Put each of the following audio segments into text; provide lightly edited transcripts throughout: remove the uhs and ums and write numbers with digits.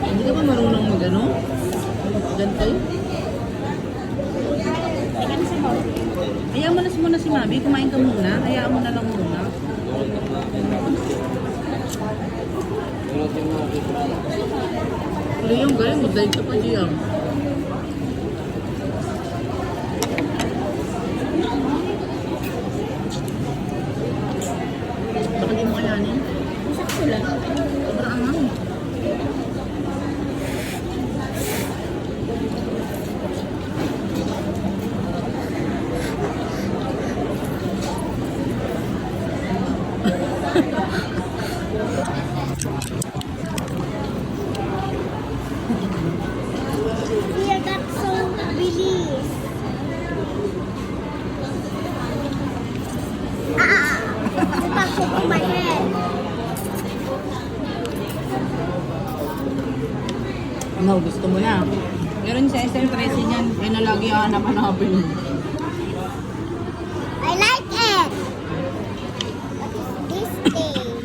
Hindi ka ba marunong mag-ano? Gantay? Hayaan mo na muna si Mami. Kumain ka muna. Hayaan mo na lang muna. Pero yung galing mo, dahil ka pa diyang. Baka di mo kayanin? Sakto lang. Sobrang angang. Here, that's so bilis. It pasok in my head. No, gusto mo na. Meron sa SL13 niyan. Kaya na lagi hanap-hanapin. I like it. What is this thing?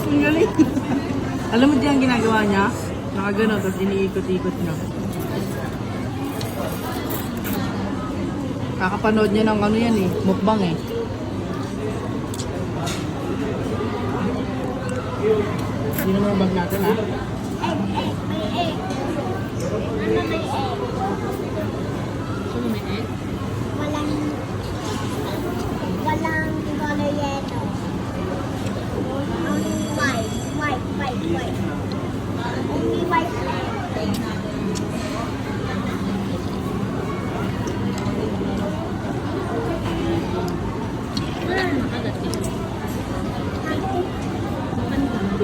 Ang galing. Alam mo diyan ginagawa niya? Nakagano, tapos iniikot-ikot niya. Kakapanood niya ng ano yan eh, mukbang eh. Hindi naman ang bag natin ha. Egg. Ano may egg? Sino may egg? Walang color yellow. Only white. Only white egg.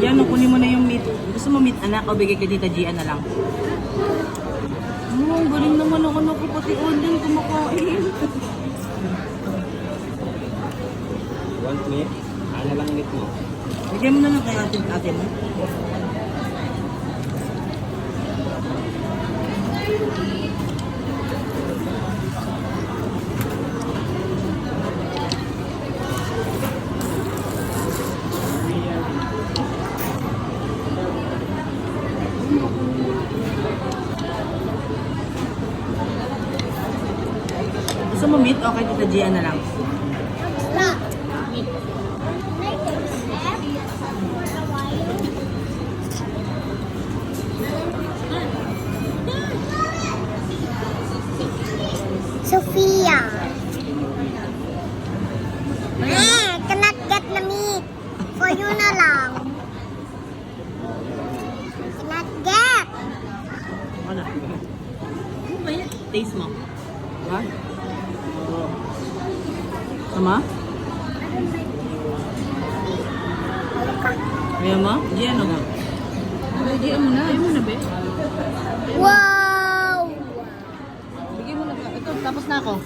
Yan, kunin mo na yung meat. Gusto mo meat anak o bigay kay Tita Gian na lang? Oh, ang galing naman ako na ko pati online kumakain. Want meat? Ano lang meat mo? Bigay mo na lang kay ate mo. Gusto mo meat o kay Tita Gian na lang? Stop. Like accept for a while. Sophia. Cannot get the meat. For you na lang. Cannot get. Ano? Ano ba yan? Taste mo. Ha? Sama? Ayaw mo? Gian o ka? Gian mo na. Ayaw mo na, be. Wow! Bigyan mo na. Ito, tapos na ako.